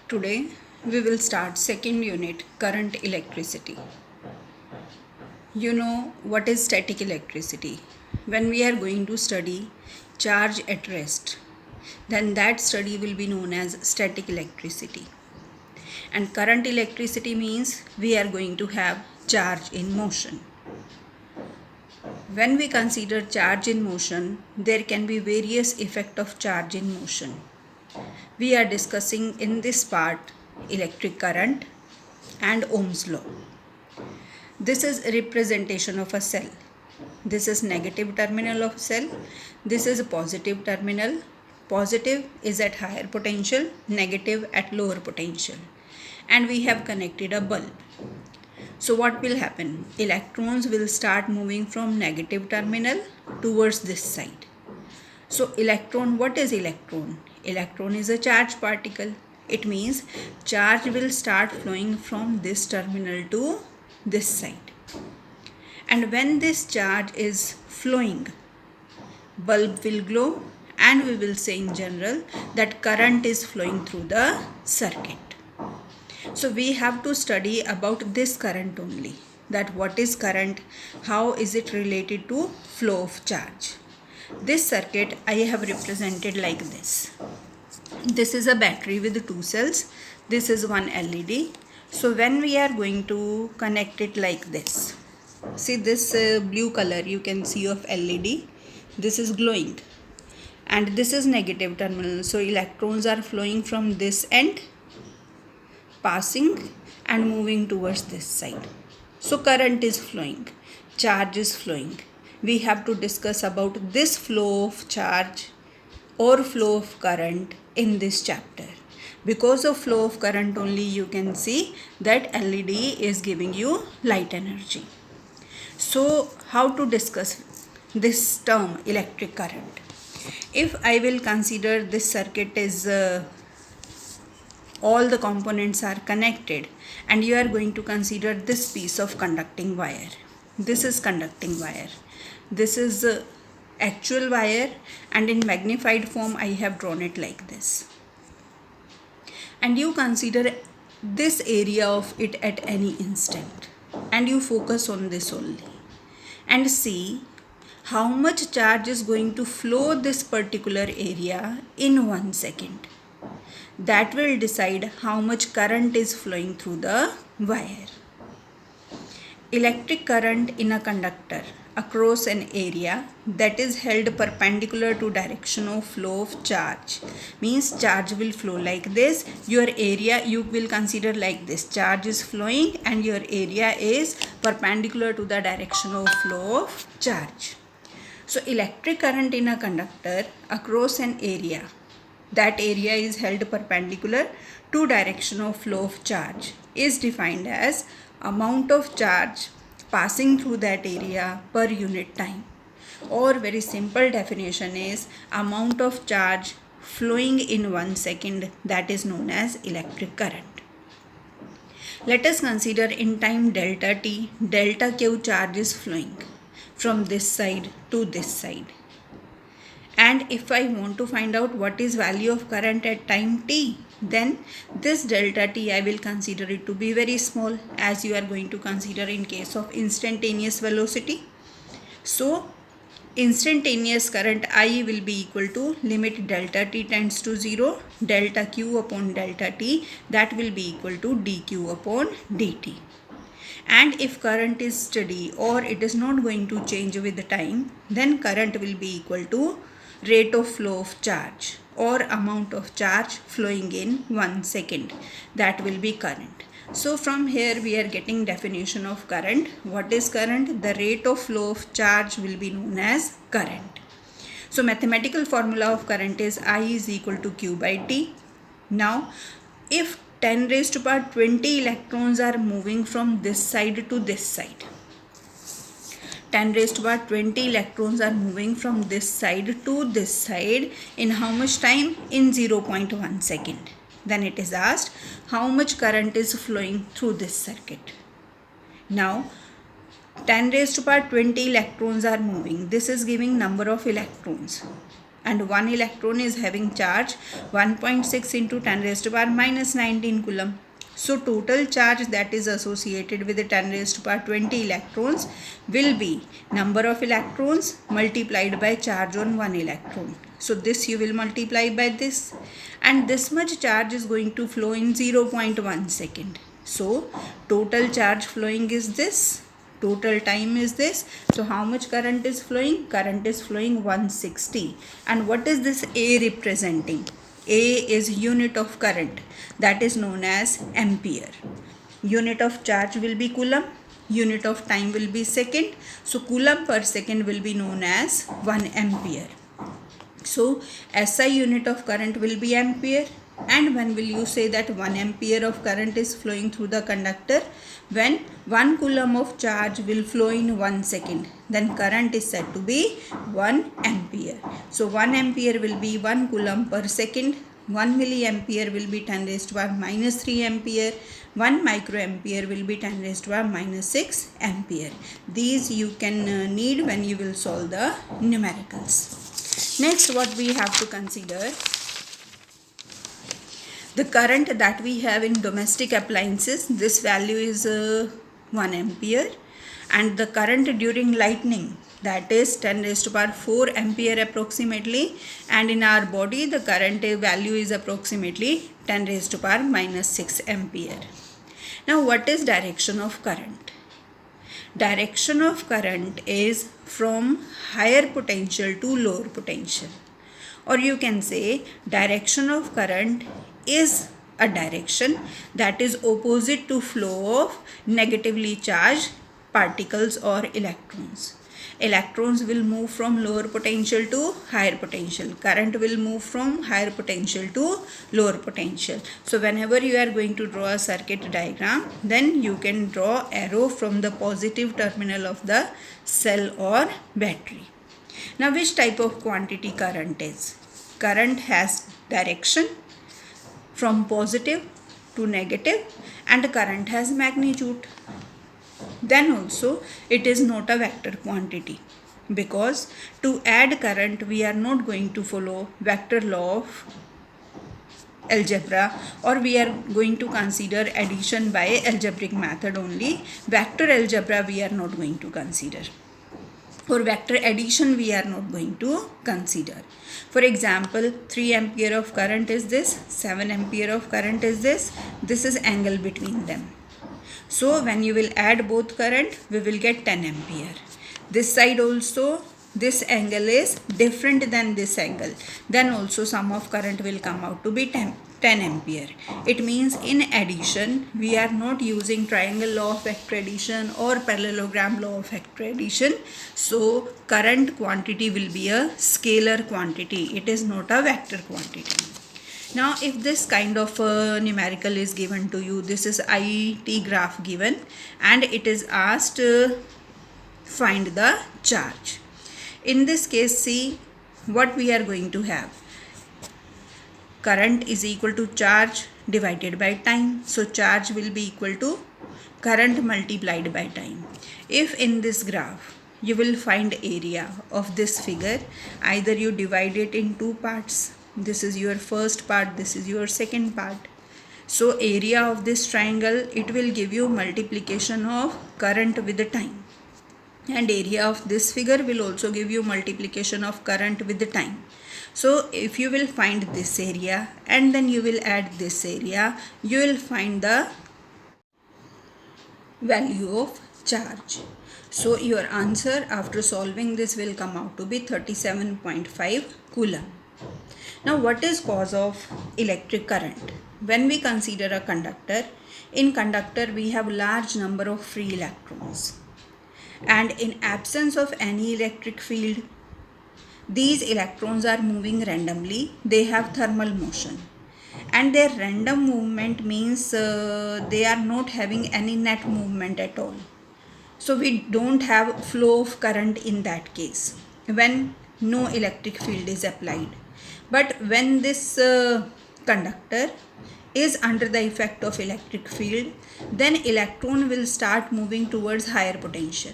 Today we will start second unit, current electricity. You know what is static electricity? When we are going to study charge at rest, then that study will be known as static electricity. And current electricity means we are going to have charge in motion. When we consider charge in motion, there can be various effects of charge in motion. We are discussing in this part electric current and Ohm's law. This is a representation of a cell. This is negative terminal of cell. This is a positive terminal. Positive is at higher potential, negative at lower potential. And we have connected a bulb. So what will happen? Electrons will start moving from negative terminal towards this side. So electron, what is electron? Electron is a charged particle. It means charge will start flowing from this terminal to this side. And when this charge is flowing, bulb will glow, and we will say in general that current is flowing through the circuit. So we have to study about this current only, that what is current, how is it related to flow of charge. This circuit I have represented like this. This is a battery with two cells. This is one LED. So when we are going to connect it like this, see this blue color you can see of LED, this is glowing, and this is negative terminal. So electrons are flowing from this end, passing and moving towards this side. So current is flowing, charge is flowing. We have to discuss about this flow of charge or flow of current in this chapter. Because of flow of current only you can see that LED is giving you light energy. So how to discuss this term electric current? If I will consider this circuit is all the components are connected, and you are going to consider this piece of conducting wire. This is conducting wire. This is actual wire, and in magnified form I have drawn it like this. And you consider this area of it at any instant, and you focus on this only and see how much charge is going to flow this particular area in 1 second. That will decide how much current is flowing through the wire. Electric current in a conductor across an area that is held perpendicular to direction of flow of charge means charge will flow like this. Your area you will consider like this, charge is flowing and your area is perpendicular to the direction of flow of charge. So electric current in a conductor across an area, that area is held perpendicular to direction of flow of charge, is defined as amount of charge passing through that area per unit time, or very simple definition is amount of charge flowing in 1 second, that is known as electric current. Let us consider in time delta t, delta q charge is flowing from this side to this side. And if I want to find out what is value of current at time t, then this delta t I will consider it to be very small, as you are going to consider in case of instantaneous velocity. So instantaneous current I will be equal to limit delta t tends to 0, delta q upon delta t, that will be equal to dq upon dt. And if current is steady or it is not going to change with the time, then current will be equal to rate of flow of charge or amount of charge flowing in 1 second, that will be current. So from here we are getting definition of current. What is current? The rate of flow of charge will be known as current. So mathematical formula of current is I is equal to Q by T. Now if 10 raised to power 20 electrons are moving from this side to this side, 10 raised to power 20 electrons are moving from this side to this side in how much time? In 0.1 second. Then it is asked how much current is flowing through this circuit. Now 10 raised to power 20 electrons are moving. This is giving number of electrons. and one electron is having charge 1.6 into 10 raised to power minus 19 coulomb. So total charge that is associated with the 10 raised to power 20 electrons will be number of electrons multiplied by charge on one electron. So this you will multiply by this, and this much charge is going to flow in 0.1 second. So total charge flowing is this, total time is this. So how much current is flowing? Current is flowing 160. And what is this A representing? A is unit of current, that is known as ampere. Unit of charge will be coulomb, unit of time will be second. So coulomb per second will be known as 1 ampere. So SI unit of current will be ampere. And when will you say that 1 ampere of current is flowing through the conductor? When 1 coulomb of charge will flow in 1 second, then current is said to be 1 ampere. So 1 ampere will be 1 coulomb per second. 1 milliampere will be 10 raised to power minus 3 ampere. 1 microampere will be 10 raised to power minus 6 ampere. These you can need when you will solve the numericals. Next, what we have to consider, the current that we have in domestic appliances, this value is 1 ampere, and the current during lightning, that is 10 raised to power 4 ampere approximately, and in our body the current value is approximately 10 raised to power minus 6 ampere. Now what is direction of current? Direction of current is from higher potential to lower potential, or you can say direction of current is a direction that is opposite to flow of negatively charged particles or electrons. Electrons will move from lower potential to higher potential. Current will move from higher potential to lower potential. So whenever you are going to draw a circuit diagram, then you can draw arrow from the positive terminal of the cell or battery. Now which type of quantity current is? Current has direction from positive to negative, and current has magnitude. Then also it is not a vector quantity, because to add current we are not going to follow vector law of algebra, or we are going to consider addition by algebraic method only. Vector algebra we are not going to consider, or vector addition we are not going to consider. For example, 3 ampere of current is this, 7 ampere of current is this is angle between them. So when you will add both current, we will get 10 ampere. This side also, this angle is different than this angle, then also sum of current will come out to be 10 ampere. It means in addition we are not using triangle law of vector addition or parallelogram law of vector addition. So current quantity will be a scalar quantity, it is not a vector quantity. Now if this kind of numerical is given to you, this is IT graph given, and it is asked find the charge. In this case, see what we are going to have. Current is equal to charge divided by time. So charge will be equal to current multiplied by time. If in this graph you will find area of this figure, either you divide it in two parts. This is your first part, this is your second part. So area of this triangle, it will give you multiplication of current with the time. And area of this figure will also give you multiplication of current with the time. So if you will find this area and then you will add this area, you will find the value of charge. So your answer after solving this will come out to be 37.5 coulomb. Now what is cause of electric current? When we consider a conductor, in conductor we have large number of free electrons. And in absence of any electric field, these electrons are moving randomly. They have thermal motion, and their random movement means they are not having any net movement at all. So we don't have flow of current in that case when no electric field is applied. But when this conductor is under the effect of electric field, then electron will start moving towards higher potential.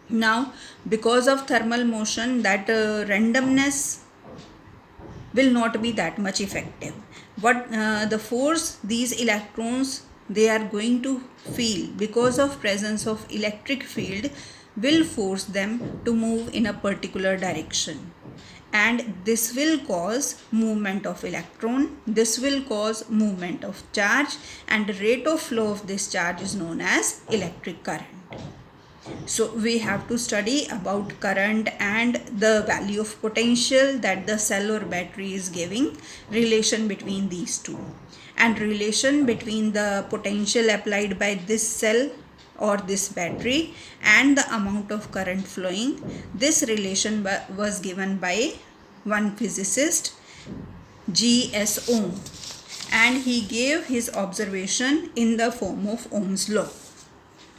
Now, because of thermal motion, that randomness will not be that much effective. What the force these electrons they are going to feel because of presence of electric field will force them to move in a particular direction, and this will cause movement of electron, this will cause movement of charge, and the rate of flow of this charge is known as electric current. So we have to study about current and the value of potential that the cell or battery is giving, relation between these two, and relation between the potential applied by this cell or this battery and the amount of current flowing. This relation was given by one physicist, G.S. Ohm, and he gave his observation in the form of Ohm's law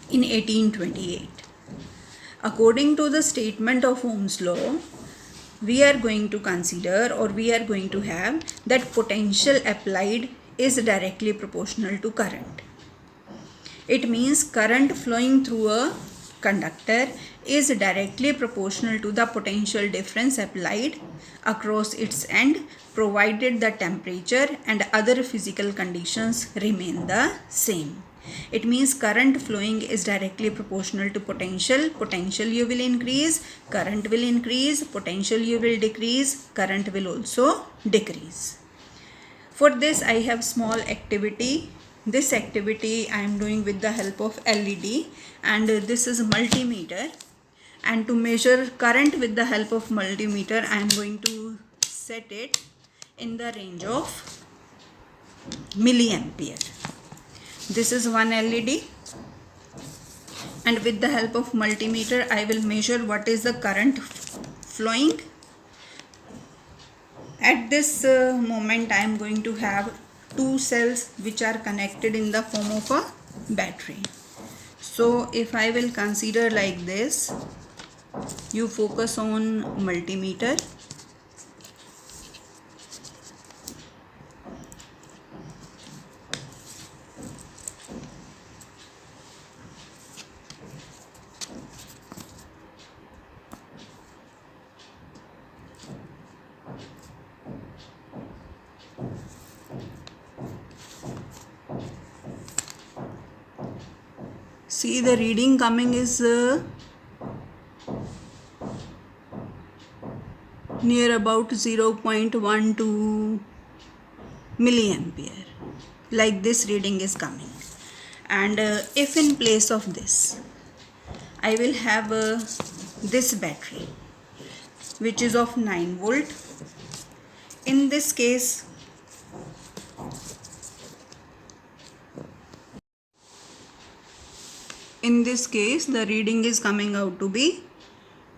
in 1828. According to the statement of Ohm's law, we are going to consider, or we are going to have, that potential applied is directly proportional to current. It means current flowing through a conductor is directly proportional to the potential difference applied across its end, provided the temperature and other physical conditions remain the same. It means current flowing is directly proportional to potential. Potential you will increase, current will increase. Potential you will decrease, current will also decrease. For this I have small activity. This activity I am doing with the help of LED, and this is multimeter, and to measure current with the help of multimeter I am going to set it in the range of milliampere. This is one LED, and with the help of multimeter I will measure what is the current flowing. At this moment I am going to have two cells which are connected in the form of a battery. So if I will consider like this, you focus on multimeter. See, the reading coming is near about 0.12 milliampere. Like this reading is coming. And if in place of this I will have this battery which is of 9 volt. In this case the reading is coming out to be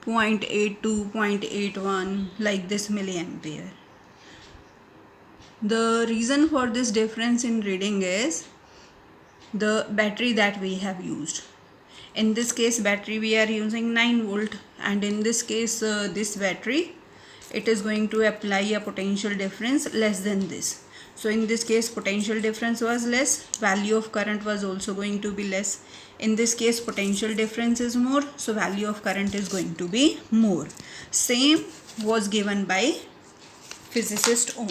0.82, 0.81 like this milliampere. The reason for this difference in reading is the battery that we have used. In this case battery we are using 9 volt, and in this case this battery it is going to apply a potential difference less than this. So in this case potential difference was less, value of current was also going to be less. In this case potential difference is more, so value of current is going to be more. Same was given by physicist Ohm,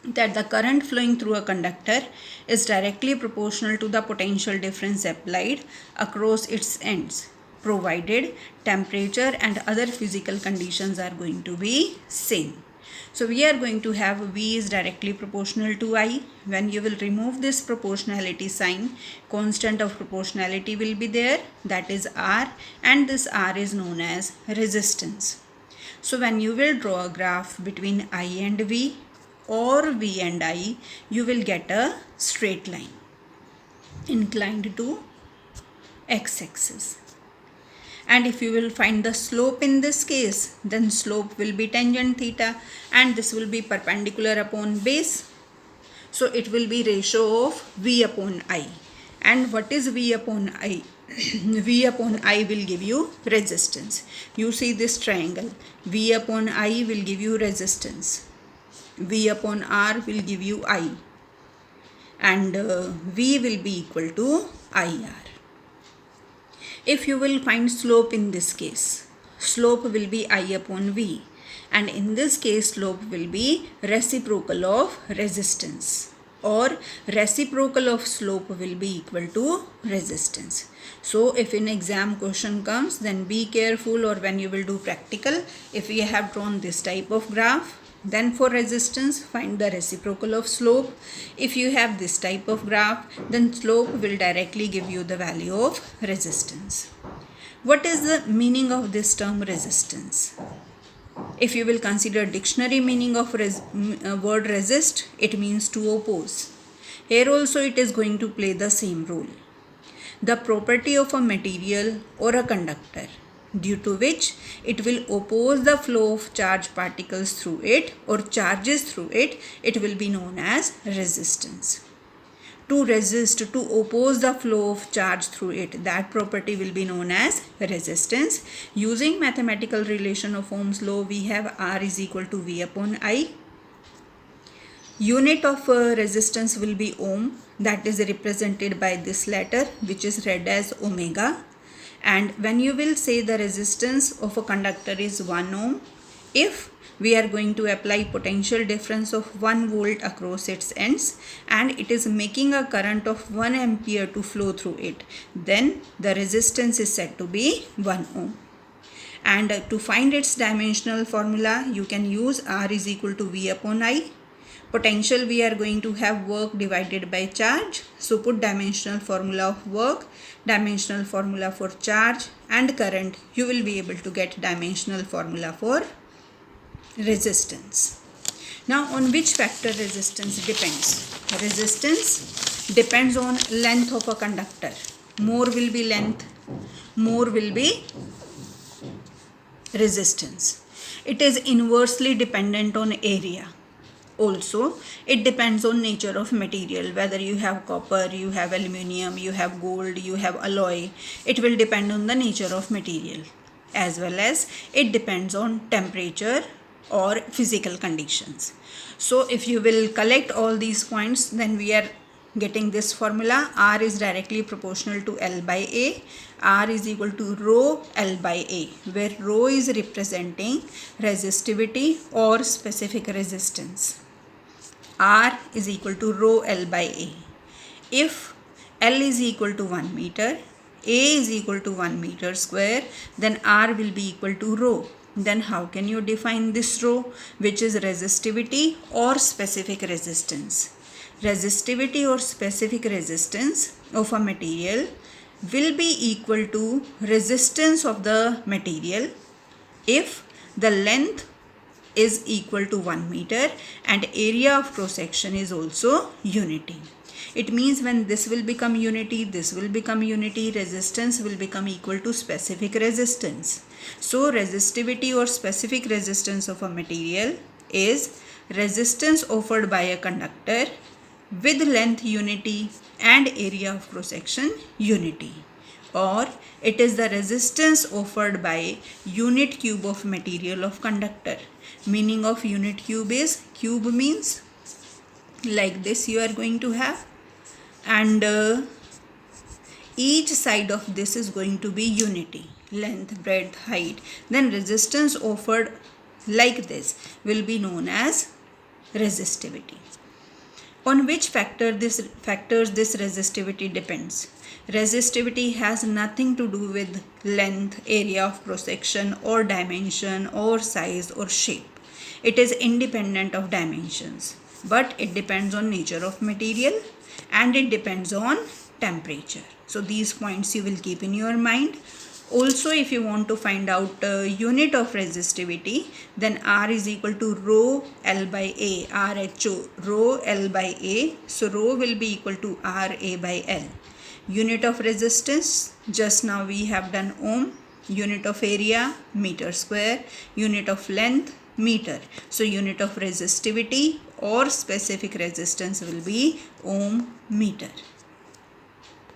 that the current flowing through a conductor is directly proportional to the potential difference applied across its ends, provided temperature and other physical conditions are going to be same. So we are going to have V is directly proportional to I. When you will remove this proportionality sign, constant of proportionality will be there, that is R, and this R is known as resistance. So when you will draw a graph between I and V or V and I, you will get a straight line inclined to x-axis. And if you will find the slope in this case, then slope will be tangent theta, and this will be perpendicular upon base. So it will be ratio of V upon I. And what is V upon I? V upon I will give you resistance. You see this triangle. V upon I will give you resistance. V upon R will give you I. And V will be equal to IR. If you will find slope in this case, slope will be I upon V, and in this case slope will be reciprocal of resistance, or reciprocal of slope will be equal to resistance. So if in exam question comes, then be careful, or when you will do practical, if we have drawn this type of graph, then for resistance find the reciprocal of slope. If you have this type of graph, then slope will directly give you the value of resistance. What is the meaning of this term resistance? If you will consider dictionary meaning of word resist, it means to oppose. Here also it is going to play the same role. The property of a material or a conductor due to which it will oppose the flow of charged particles through it or charges through it, it will be known as resistance. To resist, to oppose the flow of charge through it, that property will be known as resistance. Using mathematical relation of Ohm's law, we have R is equal to V upon I. Unit of resistance will be ohm, that is represented by this letter which is read as omega. And when you will say the resistance of a conductor is 1 ohm, if we are going to apply potential difference of 1 volt across its ends and it is making a current of 1 ampere to flow through it, then the resistance is said to be 1 ohm. And to find its dimensional formula, you can use R is equal to V upon I. Potential, we are going to have work divided by charge. So put dimensional formula of work, dimensional formula for charge and current. You will be able to get dimensional formula for resistance. Now on which factor resistance depends? Resistance depends on length of a conductor. More will be length, more will be resistance. It is inversely dependent on area. Also, it depends on nature of material, whether you have copper, you have aluminium, you have gold, you have alloy. It will depend on the nature of material, as well as it depends on temperature or physical conditions. So if you will collect all these points, then we are getting this formula. R is directly proportional to L by A. R is equal to rho L by A, where rho is representing resistivity or specific resistance. R is equal to rho L by A. If L is equal to 1 meter, A is equal to 1 meter square, then R will be equal to rho. Then how can you define this rho, which is resistivity or specific resistance? Resistivity or specific resistance of a material will be equal to resistance of the material if the length is equal to 1 meter and area of cross section is also unity. It means when this will become unity, this will become unity, resistance will become equal to specific resistance. So resistivity or specific resistance of a material is resistance offered by a conductor with length unity and area of cross section unity, or it is the resistance offered by unit cube of material of conductor. Meaning of unit cube is, cube means like this you are going to have, and each side of this is going to be unity, length, breadth, height. Then resistance offered like this will be known as resistivity. On which factors this resistivity depends? Resistivity has nothing to do with length, area of cross section or dimension or size or shape. It is independent of dimensions, but it depends on nature of material and it depends on temperature. So these points you will keep in your mind. Also, if you want to find out unit of resistivity, then R is equal to rho L by A, RHO, rho L by A. So rho will be equal to RA by L. Unit of resistance, just now we have done ohm. Unit of area, meter square. Unit of length, meter. So unit of resistivity or specific resistance will be ohm meter.